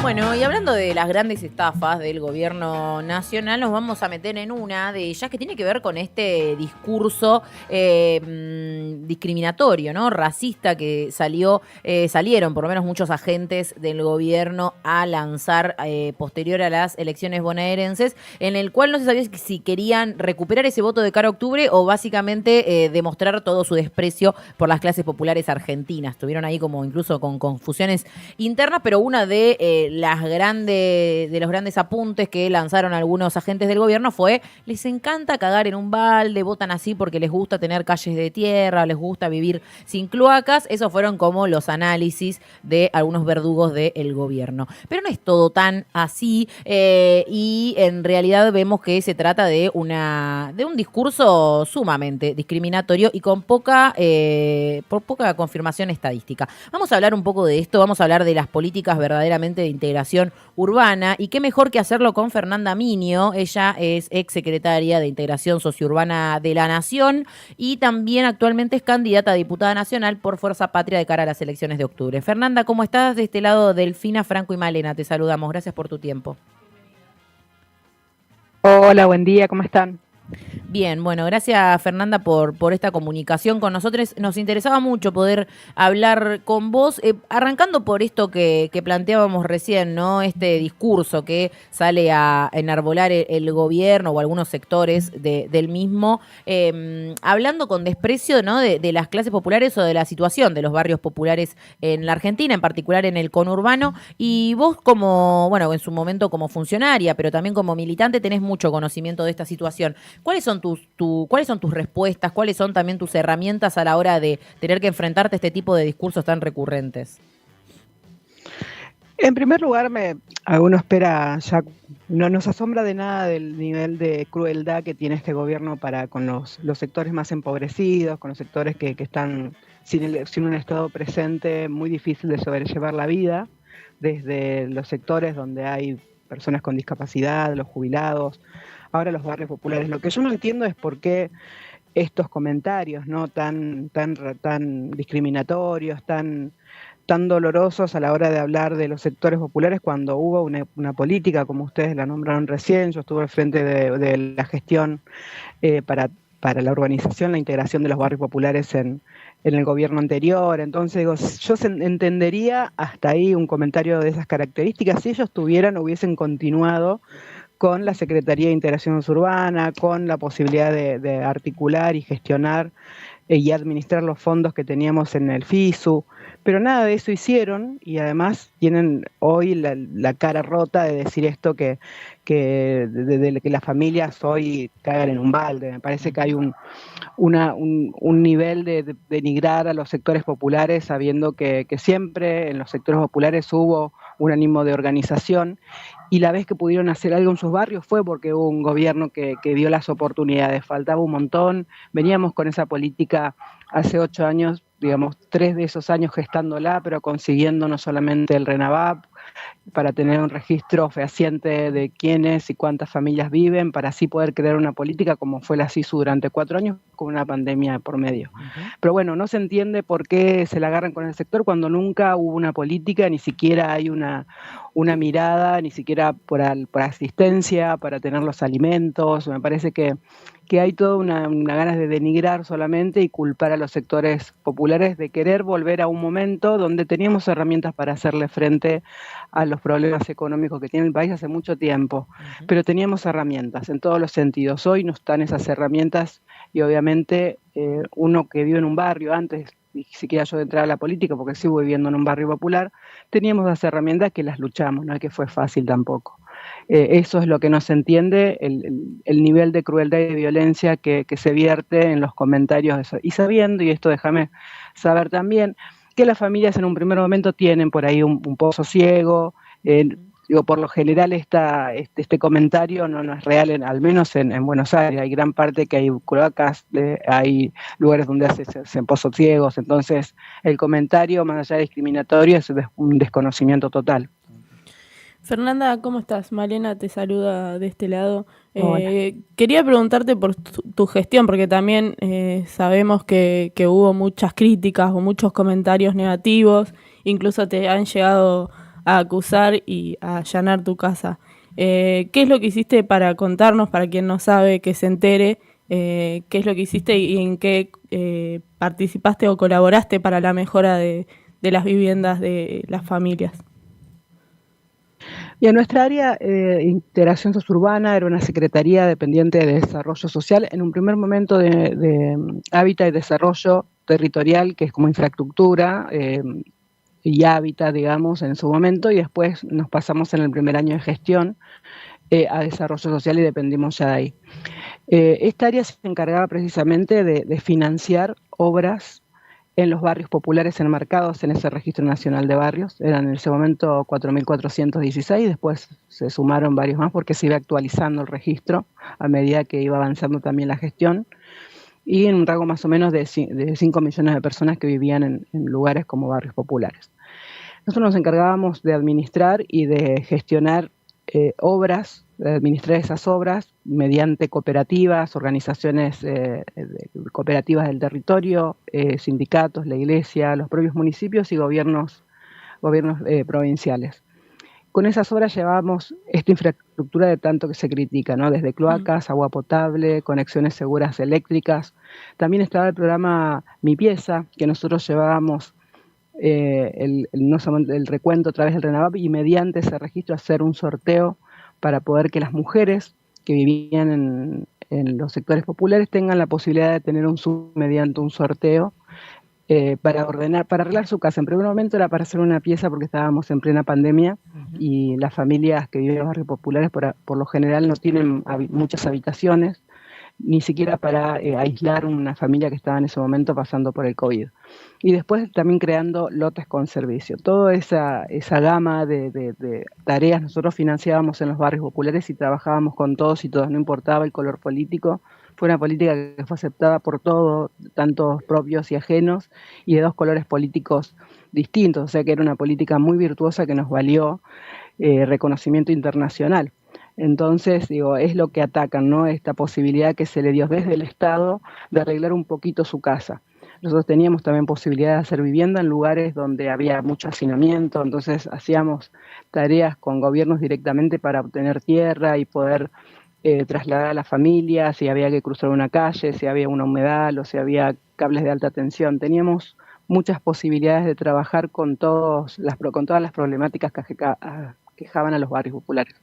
Bueno, y hablando de las grandes estafas del gobierno nacional, nos vamos a meter en una de ellas que tiene que ver con este discurso discriminatorio, ¿no? Racista que salieron por lo menos muchos agentes del gobierno a lanzar posterior a las elecciones bonaerenses, en el cual no se sabía si querían recuperar ese voto de cara a octubre o básicamente demostrar todo su desprecio por las clases populares argentinas. Estuvieron ahí como incluso con confusiones internas, pero una de los grandes apuntes que lanzaron algunos agentes del gobierno fue: les encanta cagar en un balde, votan así porque les gusta tener calles de tierra, les gusta vivir sin cloacas. Esos fueron como los análisis de algunos verdugos del gobierno. Pero no es todo tan así, y en realidad vemos que se trata de un discurso sumamente discriminatorio y con poca confirmación estadística. Vamos a hablar un poco de esto, vamos a hablar de las políticas verdaderamente de integración urbana, y qué mejor que hacerlo con Fernanda Minio. Ella es exsecretaria de Integración Sociourbana de la Nación y también actualmente es candidata a diputada nacional por Fuerza Patria de cara a las elecciones de octubre. Fernanda, ¿cómo estás? De este lado, Delfina, Franco y Malena, te saludamos. Gracias por tu tiempo. Hola, buen día, ¿cómo están? Bien, bueno, gracias Fernanda por esta comunicación con nosotros. Nos interesaba mucho poder hablar con vos, arrancando por esto que planteábamos recién, ¿no? Este discurso que sale a enarbolar el gobierno o algunos sectores del mismo, hablando con desprecio, ¿no? de las clases populares o de la situación de los barrios populares en la Argentina, en particular en el conurbano. Y vos como, bueno, en su momento como funcionaria, pero también como militante, tenés mucho conocimiento de esta situación. ¿Cuáles son tus respuestas? ¿Cuáles son también tus herramientas a la hora de tener que enfrentarte a este tipo de discursos tan recurrentes? En primer lugar, uno espera, ya no nos asombra de nada del nivel de crueldad que tiene este gobierno para con los sectores más empobrecidos, con los sectores que están sin un Estado presente, muy difícil de sobrellevar la vida, desde los sectores donde hay personas con discapacidad, los jubilados, ahora los barrios populares. Lo que yo no entiendo es por qué estos comentarios, ¿no? tan discriminatorios, tan dolorosos a la hora de hablar de los sectores populares, cuando hubo una política, como ustedes la nombraron recién. Yo estuve al frente de la gestión para la urbanización, la integración de los barrios populares en el gobierno anterior. Entonces, digo, yo entendería hasta ahí un comentario de esas características si ellos hubiesen continuado con la Secretaría de Integración Urbana, con la posibilidad de articular y gestionar y administrar los fondos que teníamos en el FISU, pero nada de eso hicieron, y además tienen hoy la cara rota de decir esto que las familias hoy cagan en un balde. Me parece que hay un nivel de denigrar a los sectores populares, sabiendo que siempre en los sectores populares hubo un ánimo de organización, y la vez que pudieron hacer algo en sus barrios fue porque hubo un gobierno que dio las oportunidades. Faltaba un montón, veníamos con esa política hace 8 años, digamos, 3 de esos años gestándola, pero consiguiendo no solamente el RENAVAP, para tener un registro fehaciente de quiénes y cuántas familias viven, para así poder crear una política como fue la SISU durante 4 años, con una pandemia por medio. Pero bueno, no se entiende por qué se la agarran con el sector cuando nunca hubo una política, ni siquiera hay una mirada, ni siquiera por asistencia, para tener los alimentos. Me parece que hay toda una ganas de denigrar solamente y culpar a los sectores populares de querer volver a un momento donde teníamos herramientas para hacerle frente a los problemas económicos que tiene el país hace mucho tiempo, pero teníamos herramientas en todos los sentidos. Hoy no están esas herramientas, y obviamente uno que vive en un barrio antes, ni siquiera yo de entrar a la política, porque sigo viviendo en un barrio popular, teníamos las herramientas que las luchamos, no es que fue fácil tampoco. Eso es lo que no se entiende, el nivel de crueldad y de violencia que se vierte en los comentarios. Y sabiendo, y esto déjame saber también, que las familias en un primer momento tienen por ahí un pozo ciego. Digo, por lo general este comentario no es real, al menos en Buenos Aires. Hay gran parte que hay cloacas, hay lugares donde hacen pozos ciegos. Entonces el comentario, más allá de discriminatorio, es un desconocimiento total. Fernanda, ¿cómo estás? Malena te saluda de este lado. Quería preguntarte por tu gestión, porque también sabemos que hubo muchas críticas o muchos comentarios negativos, incluso te han llegado a acusar y a allanar tu casa. ¿Qué es lo que hiciste para contarnos, para quien no sabe, que se entere, qué es lo que hiciste y en qué participaste o colaboraste para la mejora de las viviendas de las familias? Y en nuestra área, Integración Sosurbana, era una secretaría dependiente de Desarrollo Social, en un primer momento de Hábitat y Desarrollo Territorial, que es como infraestructura y hábitat, digamos, en su momento, y después nos pasamos en el primer año de gestión a Desarrollo Social y dependimos ya de ahí. Esta área se encargaba precisamente de financiar obras en los barrios populares enmarcados en ese Registro Nacional de Barrios. Eran en ese momento 4.416, después se sumaron varios más porque se iba actualizando el registro a medida que iba avanzando también la gestión, y en un rango más o menos de 5 millones de personas que vivían en lugares como barrios populares. Nosotros nos encargábamos de administrar y de gestionar obras, de administrar esas obras mediante cooperativas, organizaciones cooperativas del territorio, sindicatos, la iglesia, los propios municipios y gobiernos provinciales. Con esas obras llevábamos esta infraestructura de tanto que se critica, ¿no? Desde cloacas, agua potable, conexiones seguras eléctricas. También estaba el programa Mi Pieza, que nosotros llevábamos no solamente el recuento a través del RENAVAP y mediante ese registro hacer un sorteo para poder que las mujeres que vivían en los sectores populares tengan la posibilidad de tener un sub mediante un sorteo para arreglar su casa. En primer momento era para hacer una pieza porque estábamos en plena pandemia y las familias que viven en los barrios populares por lo general no tienen muchas habitaciones, ni siquiera para aislar una familia que estaba en ese momento pasando por el COVID. Y después también creando lotes con servicio. Toda esa gama de tareas nosotros financiábamos en los barrios populares y trabajábamos con todos y todas, no importaba el color político. Fue una política que fue aceptada por todos, tanto propios y ajenos, y de dos colores políticos distintos, o sea que era una política muy virtuosa que nos valió reconocimiento internacional. Entonces, es lo que atacan, ¿no? Esta posibilidad que se le dio desde el Estado de arreglar un poquito su casa. Nosotros teníamos también posibilidad de hacer vivienda en lugares donde había mucho hacinamiento, entonces hacíamos tareas con gobiernos directamente para obtener tierra y poder trasladar a las familias, si había que cruzar una calle, si había una humedal o si había cables de alta tensión. Teníamos muchas posibilidades de trabajar con todas las problemáticas que aquejaban a los barrios populares.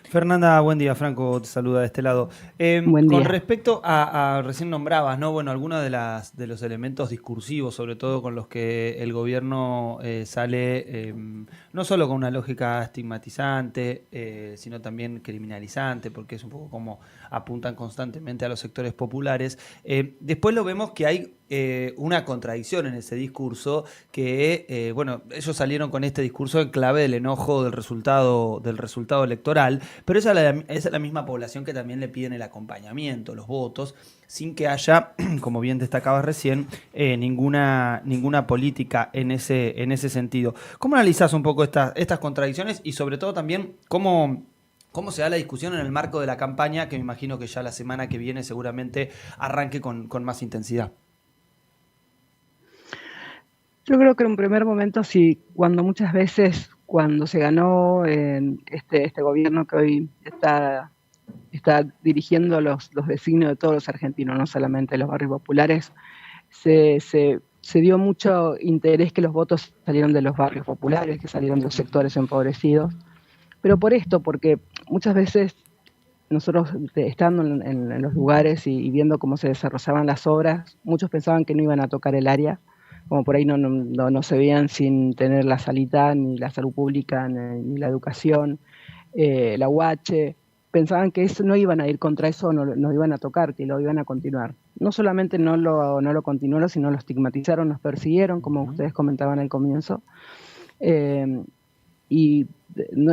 Fernanda, buen día. Franco te saluda de este lado. Buen día. Con respecto a recién nombrabas, ¿no? Bueno, algunos de los elementos discursivos, sobre todo con los que el gobierno sale, no solo con una lógica estigmatizante, sino también criminalizante, porque es un poco como apuntan constantemente a los sectores populares. Después lo vemos que hay una contradicción en ese discurso, que bueno, ellos salieron con este discurso en clave del enojo del resultado electoral, pero esa es la misma población que también le piden el acompañamiento, los votos, sin que haya, como bien destacabas recién, ninguna política en ese sentido. ¿Cómo analizás un poco estas contradicciones y sobre todo también cómo se da la discusión en el marco de la campaña, que me imagino que ya la semana que viene seguramente arranque con más intensidad? Yo creo que en un primer momento sí, cuando se ganó este gobierno que hoy está dirigiendo los designios de todos los argentinos, no solamente de los barrios populares, se dio mucho interés que los votos salieron de los barrios populares, que salieron de los sectores empobrecidos, pero porque muchas veces nosotros estando en los lugares y viendo cómo se desarrollaban las obras, muchos pensaban que no iban a tocar el área, como por ahí no se veían sin tener la salita, ni la salud pública, ni la educación, la UH, pensaban que eso no iban a ir contra eso, no iban a tocar, que lo iban a continuar. No solamente no lo continuaron, sino lo estigmatizaron, nos persiguieron, como ustedes comentaban al comienzo, y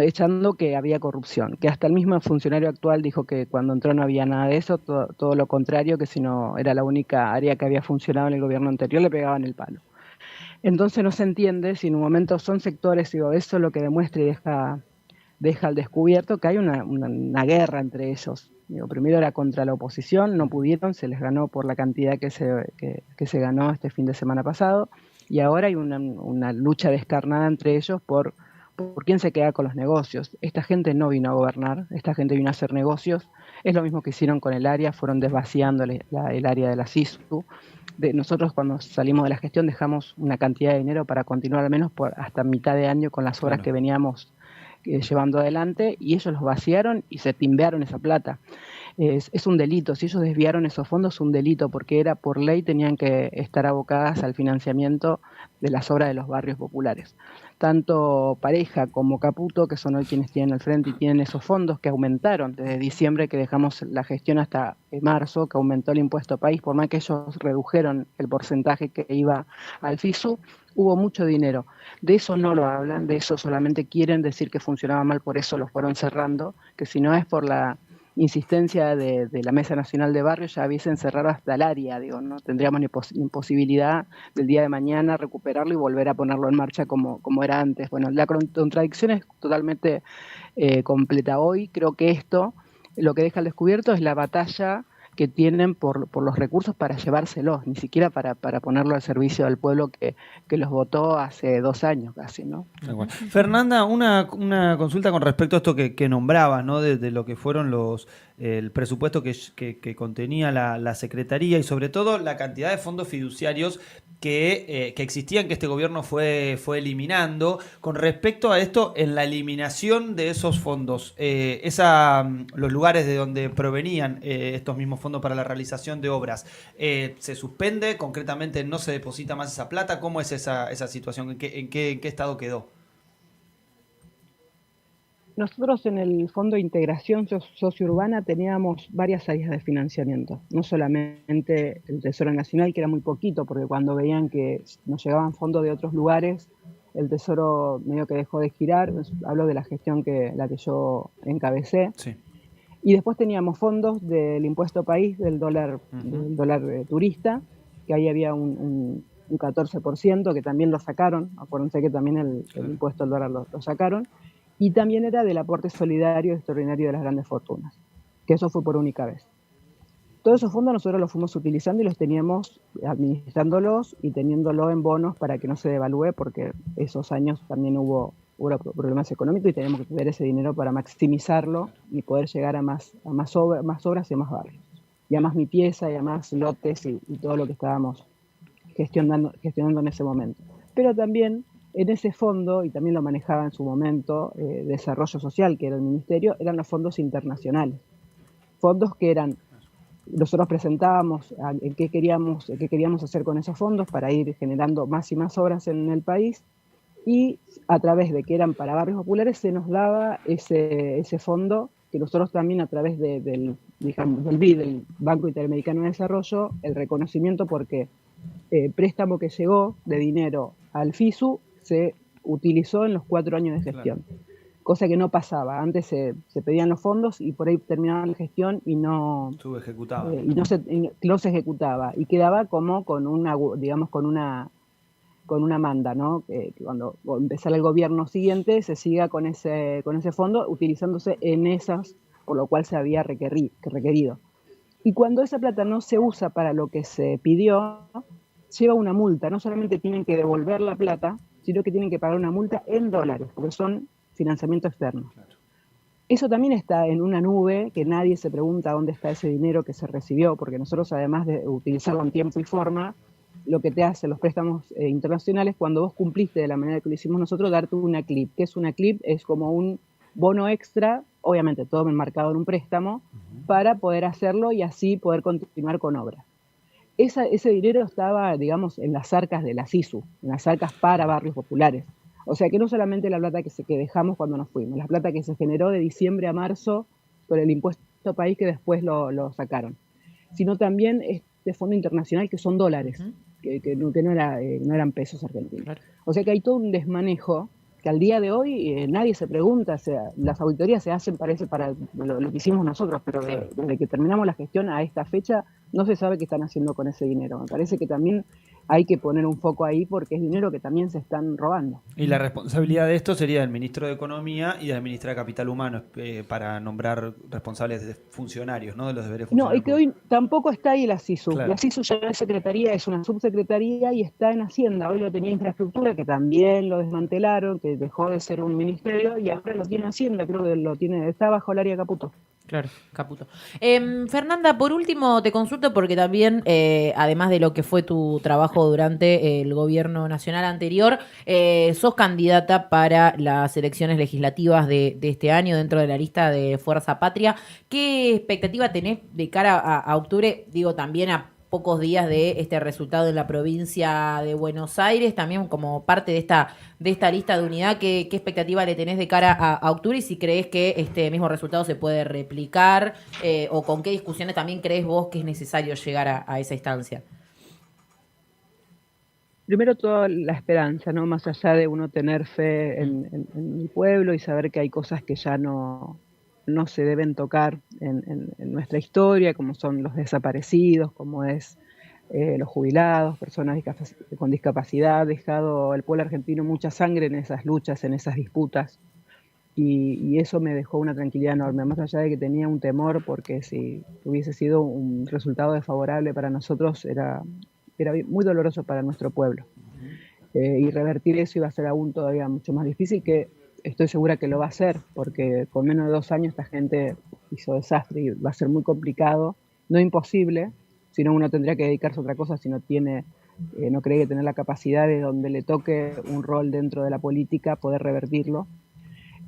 echando que había corrupción, que hasta el mismo funcionario actual dijo que cuando entró no había nada de eso, todo lo contrario, que si no era la única área que había funcionado en el gobierno anterior, le pegaban el palo. Entonces no se entiende si en un momento son sectores, eso es lo que demuestra y deja al descubierto que hay una guerra entre ellos. Primero era contra la oposición, no pudieron, se les ganó por la cantidad que se ganó este fin de semana pasado, y ahora hay una lucha descarnada entre ellos por ¿por quién se queda con los negocios? Esta gente no vino a gobernar, esta gente vino a hacer negocios. Es lo mismo que hicieron con el área, fueron desvaciando el área de la SISU. Nosotros cuando salimos de la gestión dejamos una cantidad de dinero para continuar al menos hasta mitad de año con las obras que veníamos llevando adelante, y ellos los vaciaron y se timbearon esa plata. Es un delito, si ellos desviaron esos fondos es un delito, porque era por ley tenían que estar abocadas al financiamiento de las obras de los barrios populares. Tanto Pareja como Caputo, que son hoy quienes tienen al frente y tienen esos fondos que aumentaron desde diciembre que dejamos la gestión hasta marzo, que aumentó el impuesto país, por más que ellos redujeron el porcentaje que iba al FISU, hubo mucho dinero. De eso no lo hablan, de eso solamente quieren decir que funcionaba mal, por eso lo fueron cerrando, que si no es por la insistencia de la Mesa Nacional de Barrios ya hubiesen cerrado hasta el área, digo, no tendríamos ni posibilidad del día de mañana recuperarlo y volver a ponerlo en marcha como era antes. Bueno, la contradicción es totalmente completa. Hoy creo que esto lo que deja al descubierto es la batalla que tienen por los recursos para llevárselos, ni siquiera para ponerlo al servicio del pueblo que los votó hace 2 años casi, ¿no? Fernanda, una consulta con respecto a esto que nombrabas, ¿no? De lo que fueron el presupuesto que contenía la Secretaría y sobre todo la cantidad de fondos fiduciarios que existían, que este gobierno fue eliminando. Con respecto a esto, en la eliminación de esos fondos, los lugares de donde provenían estos mismos fondos para la realización de obras, ¿se suspende? ¿Concretamente no se deposita más esa plata? ¿Cómo es esa situación? ¿En qué estado quedó? Nosotros en el Fondo de Integración Sociourbana teníamos varias áreas de financiamiento, no solamente el Tesoro Nacional, que era muy poquito, porque cuando veían que nos llegaban fondos de otros lugares, el Tesoro medio que dejó de girar. Hablo de la gestión la que yo encabecé. Sí. Y después teníamos fondos del impuesto país, del dólar, del dólar turista, que ahí había un 14%, que también lo sacaron. Acuérdense que también el impuesto al dólar lo sacaron. Y también era del aporte solidario extraordinario de las grandes fortunas, que eso fue por única vez. Todos esos fondos nosotros los fuimos utilizando y los teníamos administrándolos y teniéndolo en bonos para que no se devalúe, porque esos años también hubo problemas económicos y teníamos que tener ese dinero para maximizarlo y poder llegar a más obras y a más barrios. Y a más mi pieza y a más lotes y todo lo que estábamos gestionando en ese momento. Pero también en ese fondo, y también lo manejaba en su momento Desarrollo Social, que era el ministerio, eran los fondos internacionales. Fondos que nosotros presentábamos qué queríamos hacer con esos fondos para ir generando más y más obras en el país, y a través de que eran para barrios populares se nos daba ese fondo, que nosotros también a través del BID, del Banco Interamericano de Desarrollo, el reconocimiento porque préstamo que llegó de dinero al FISU se utilizó en los 4 años de gestión, cosa que no pasaba. Antes se pedían los fondos y por ahí terminaban la gestión y no se ejecutaba, y quedaba como con una manda, ¿no? Que cuando empezara el gobierno siguiente se siga con ese fondo utilizándose en esas, por lo cual se había requerido. Y cuando esa plata no se usa para lo que se pidió, lleva una multa. No solamente tienen que devolver la plata, sino que tienen que pagar una multa en dólares, porque son financiamiento externo. Claro. Eso también está en una nube, que nadie se pregunta dónde está ese dinero que se recibió, porque nosotros, además de utilizarlo en tiempo y forma, lo que te hacen los préstamos internacionales, cuando vos cumpliste de la manera que lo hicimos nosotros, darte una CLIP. ¿Qué es una CLIP? Es como un bono extra, obviamente todo enmarcado en un préstamo, para poder hacerlo y así poder continuar con obras. Ese dinero estaba, digamos, en las arcas de la SISU, en las arcas para barrios populares. O sea que no solamente la plata que dejamos cuando nos fuimos, la plata que se generó de diciembre a marzo por el impuesto país que después lo sacaron, sino también este fondo internacional que son dólares, que no eran pesos argentinos. Claro. O sea que hay todo un desmanejo que al día de hoy nadie se pregunta. O sea, las auditorías se hacen, parece, para lo que hicimos nosotros, pero desde que terminamos la gestión a esta fecha no se sabe qué están haciendo con ese dinero. Me parece que también hay que poner un foco ahí porque es dinero que también se están robando. Y la responsabilidad de esto sería del ministro de Economía y de la ministra de Capital Humano para nombrar responsables de funcionarios, ¿no? De los deberes No, y funcionarios que hoy tampoco está ahí la SISU. Claro. La SISU ya no es secretaría, es una subsecretaría y está en Hacienda. Hoy lo tenía Infraestructura, que también lo desmantelaron, que dejó de ser un ministerio y ahora lo tiene Hacienda, creo que está bajo el área Caputo. Claro, Caputo. Fernanda, por último te consulto porque también, además de lo que fue tu trabajo durante el gobierno nacional anterior, sos candidata para las elecciones legislativas de este año dentro de la lista de Fuerza Patria. ¿Qué expectativa tenés de cara a octubre? Digo, también a pocos días de este resultado en la provincia de Buenos Aires, también como parte de esta lista de unidad. ¿Qué expectativa le tenés de cara a octubre y si crees que este mismo resultado se puede replicar o con qué discusiones también crees vos que es necesario llegar a esa instancia? Primero toda la esperanza, ¿no? Más allá de uno tener fe en el pueblo y saber que hay cosas que ya no se deben tocar en nuestra historia, como son los desaparecidos, como es los jubilados, personas con discapacidad. Ha dejado el pueblo argentino mucha sangre en esas luchas, en esas disputas, y eso me dejó una tranquilidad enorme, más allá de que tenía un temor, porque si hubiese sido un resultado desfavorable para nosotros, era muy doloroso para nuestro pueblo. Y revertir eso iba a ser aún todavía mucho más difícil, que estoy segura que lo va a hacer, porque con menos de 2 años esta gente hizo desastre y va a ser muy complicado, no imposible, sino uno tendría que dedicarse a otra cosa si no cree que tener la capacidad de donde le toque un rol dentro de la política poder revertirlo.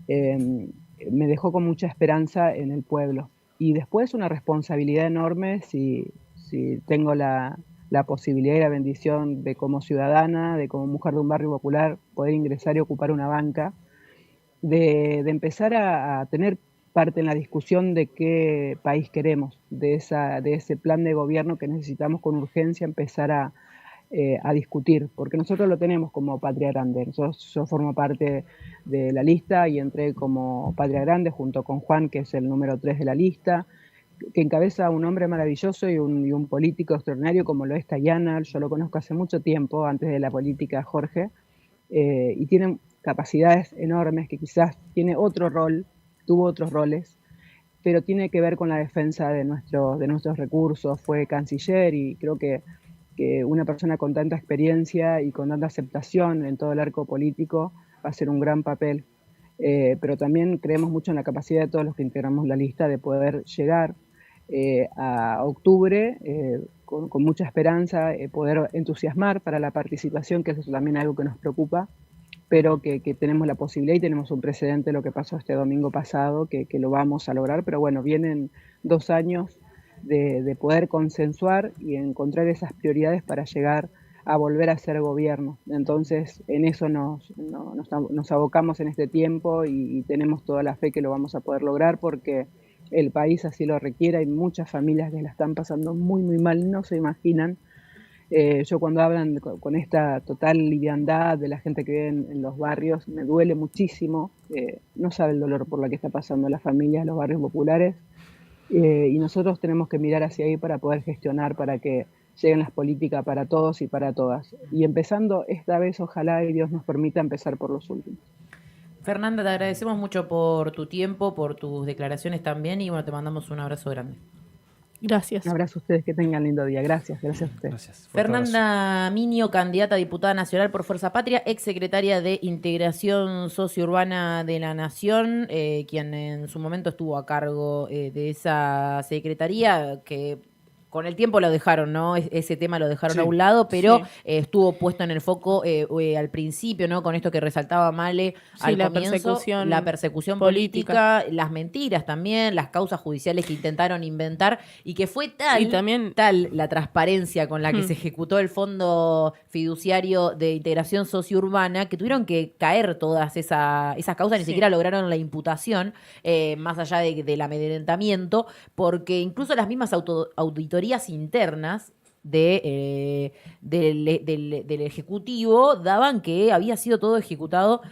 Me dejó con mucha esperanza en el pueblo. Y después una responsabilidad enorme si tengo la posibilidad y la bendición de como ciudadana, de como mujer de un barrio popular, poder ingresar y ocupar una banca, de empezar a tener parte en la discusión de qué país queremos, de ese plan de gobierno que necesitamos con urgencia empezar a discutir, porque nosotros lo tenemos como Patria Grande. Yo formo parte de la lista y entré como Patria Grande junto con Juan, que es el número 3 de la lista, que encabeza un hombre maravilloso y un político extraordinario como lo es Tayana. Yo lo conozco hace mucho tiempo, antes de la política, Jorge, y tiene capacidades enormes, que quizás tiene otro rol, tuvo otros roles, pero tiene que ver con la defensa de nuestros recursos. Fue canciller y creo que una persona con tanta experiencia y con tanta aceptación en todo el arco político va a ser un gran papel. Pero también creemos mucho en la capacidad de todos los que integramos la lista de poder llegar a octubre con mucha esperanza, poder entusiasmar para la participación, que eso es también algo que nos preocupa, pero que tenemos la posibilidad y tenemos un precedente de lo que pasó este domingo pasado, que lo vamos a lograr. Pero bueno, vienen 2 años de poder consensuar y encontrar esas prioridades para llegar a volver a ser gobierno. Entonces, en eso nos abocamos en este tiempo y tenemos toda la fe que lo vamos a poder lograr, porque el país así lo requiere. Hay muchas familias que la están pasando muy, muy mal, no se imaginan. Yo cuando hablan con esta total liviandad de la gente que vive en los barrios, me duele muchísimo. No sabe el dolor por la que está pasando la familia en los barrios populares. Y nosotros tenemos que mirar hacia ahí para poder gestionar, para que lleguen las políticas para todos y para todas. Y empezando esta vez, ojalá y Dios nos permita empezar por los últimos. Fernanda, te agradecemos mucho por tu tiempo, por tus declaraciones también y bueno, te mandamos un abrazo grande. Gracias. Un abrazo a ustedes, que tengan lindo día. Gracias a ustedes. Gracias. Fernanda Miño, candidata a diputada nacional por Fuerza Patria, exsecretaria de Integración Sociourbana de la Nación, quien en su momento estuvo a cargo de esa secretaría, que con el tiempo lo dejaron, ¿no? Ese tema lo dejaron Sí, a un lado, pero sí. estuvo puesto en el foco al principio, ¿no? Con esto que resaltaba Male al la comienzo, la persecución política, las mentiras también, las causas judiciales que intentaron inventar y que fue tal la transparencia con la que se ejecutó el Fondo Fiduciario de Integración Sociourbana que tuvieron que caer todas esas causas, ni siquiera lograron la imputación, más allá del amedrentamiento, porque incluso las mismas auditorías internas del Ejecutivo daban que había sido todo ejecutado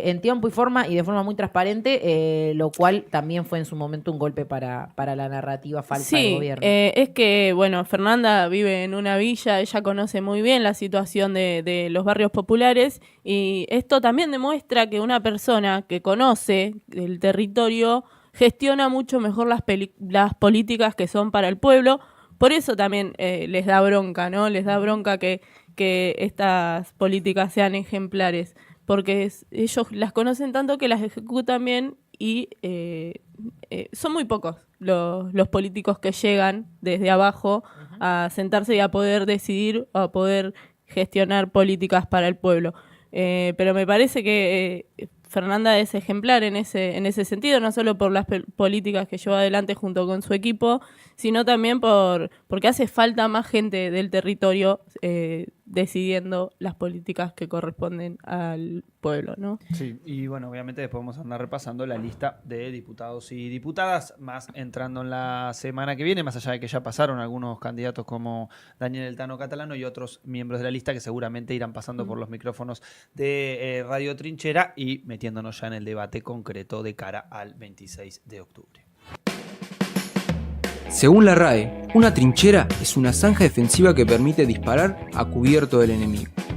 en tiempo y forma y de forma muy transparente, lo cual también fue en su momento un golpe para la narrativa falsa del gobierno. Es que, bueno, Fernanda vive en una villa, ella conoce muy bien la situación de los barrios populares y esto también demuestra que una persona que conoce el territorio gestiona mucho mejor las políticas que son para el pueblo. Por eso también les da bronca, ¿no? Les da bronca que estas políticas sean ejemplares, porque ellos las conocen tanto que las ejecutan bien y son muy pocos los políticos que llegan desde abajo a sentarse y a poder decidir o a poder gestionar políticas para el pueblo. Pero me parece que Fernanda es ejemplar en ese sentido, no solo por las políticas que lleva adelante junto con su equipo, sino también porque hace falta más gente del territorio decidiendo las políticas que corresponden al pueblo, ¿no? Sí, y bueno, obviamente después vamos a andar repasando la lista de diputados y diputadas, más entrando en la semana que viene, más allá de que ya pasaron algunos candidatos como Daniel El Tano Catalano y otros miembros de la lista que seguramente irán pasando por los micrófonos de Radio Trinchera y metiéndonos ya en el debate concreto de cara al 26 de octubre. Según la RAE, una trinchera es una zanja defensiva que permite disparar a cubierto del enemigo.